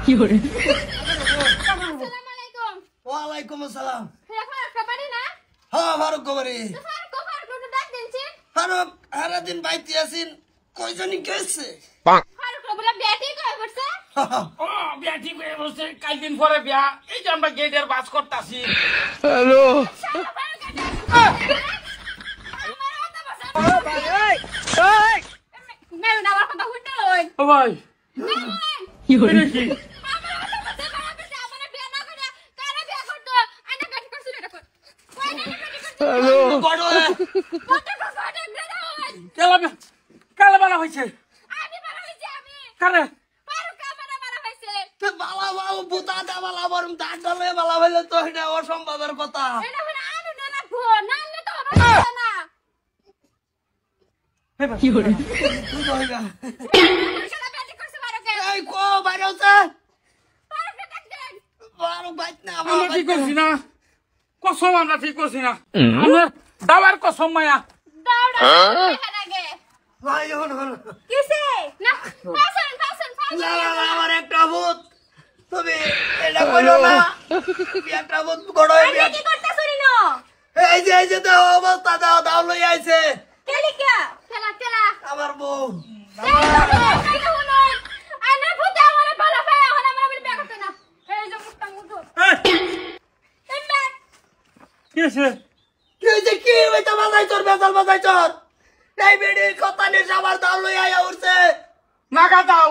কি করে? আসসালামু আলাইকুম। ওয়া আলাইকুম আসসালাম। ফারুক খাবারি না? হ্যাঁ ফারুক খবরে। ফারুক ডাক দিনছি। ফারুক সারা দিন বাইতে আছেন কয়জনই গেছে? ফারুক বলে ব্যাটি কই করছে? ও বিয়া ঠিক হয়ে বসে কাল দিন পরে বিয়া এই যে আমরা গেটের বাস করতাছি। হ্যালো মেরু না আমার কথা শুনতে লই। ও ভাই কি করে? কি হ্যালো বড় কেলা কালা বালা হইছে কারে বালা বালা বুতা দা বালা বরম দাঁত ডালে বালা হইলে তো এটা অসম্ভবের কথা। কি করে? তুই কইগা এই কো বাইরে হচ্ছে ফারুক বাইত না আমরা ঠিক করছি না কসম আমরা ঠিক করছি না আমরা দাবার কসম মায়া ভাই হন হন না আমার একটা ভূত তুমি এটা কইলো না একটা ভূত বড় হয়ে এই যে দাও অবস্থা দাও দাও লই আইছে আমার বউ কি আছে কি হইছে কি হইছে বাজাই চোর বেজাল বাজাই চোর এই বেড়ি কথা নে সবার দাও লই আয়া উঠছে নাগা দাও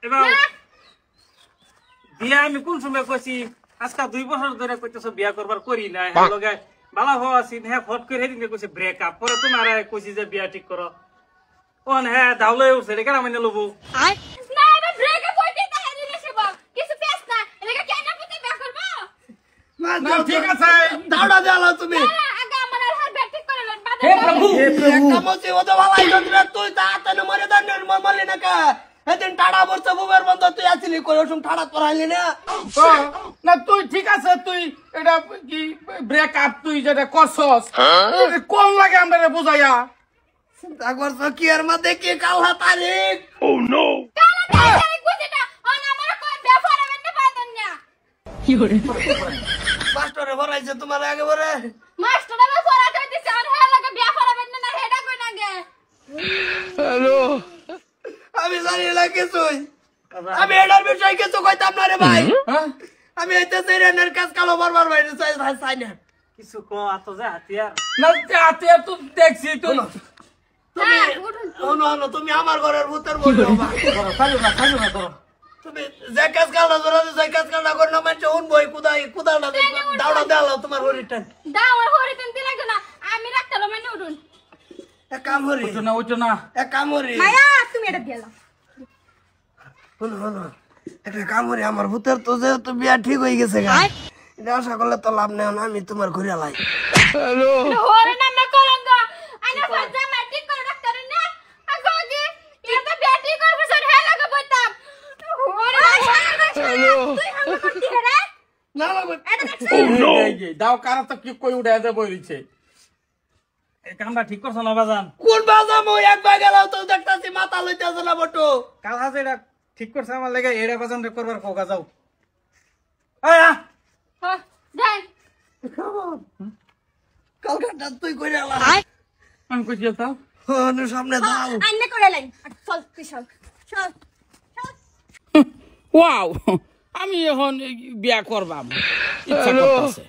এবার বিয়া আমি কোন সময় কইছি আজকে 2 বছর ধরে কইতেছো বিয়া করবার করি না হ্যাঁ লগে বালা হওয়া আছি হ্যাঁ ফট করে হেদিন কইছে ব্রেকআপ পরে তোমার কইছি যে বিয়া ঠিক করো কোন হ্যাঁ দাউলে উঠছে রে কেন মানে লবো না ঠিক আছে দাওড়া দেলা তুমি হে প্রভু একটা মসি ওদা বালাই যন্ত্র তুই তাতে মরে দানের মরলি না কা এদিন টাড়া বর্ষ বুবের বন্ধ তুই আসলি কই ওসম টাড়া পড়াইলি না না তুই ঠিক আছে তুই এটা কি ব্রেকআপ তুই যেটা করছস কোন লাগে আমরা বুঝাইয়া একবার সকিয়ার মধ্যে কি কালা তারিখ কি করে? মাস্টারে ভরাইছে তোমার আগে বলে হ্যালো আমি জানি না কিছুই আমি এটার বিষয় কিছু কইতাম না রে ভাই হ্যাঁ আমি এটা সেরেনের কাজ কালো বারবার বাইরে চাই না কিছু কো আতো যা হাতিয়ার না হাতিয়ার তুই দেখছি তুই তুমি শোনো তুমি আমার ঘরের ভূতের বলতে হবা ধরো চালু না ধরো তুমি যে কাজ কালটা ধরো যে কাজ কালটা করে না মানে উন বই কুদালটা দাওড়া দেওয়া তোমার হরিটা এক কাম হরি ওইটা না এক কাম হরি তুমি এটা দিয়ে শোনো একটা কাম হরি আমার ভূতের তো যেহেতু বিয়া ঠিক হয়ে গেছে গা এটা আশা করলে তো লাভ নেই না আমি তোমার ঘুরে লাই হ্যালো ওরে নাম কলঙ্গ আইনা ফাজা ম্যাট্রিক করে ডাক্তার না আগোগে এটা ব্যাটি করব সর হে লাগা বইতাম ওরে হ্যালো তুই হাম করতি হে রে না লাগবে এটা দেখছ দাও কারা তো কি কই উঠে যা বইছে এই কামটা ঠিক করছ না বাজান কোন বাজা মই একবার গেলাও তো দেখতাছি মাথা লইতেছে না বটো কাল হাজে এটা ঠিক করছ আমার লাগে এড়া বাজান রে করবার কোগা যাও আয়া হ্যাঁ দেখ কালকাটা তুই কইরা আলা আমি কই যেতাম সামনে দাও আইনা করে লাইন চল তুই চল চল ওয়াও আমি এখন বিয়া করবাম ইচ্ছা করতেছে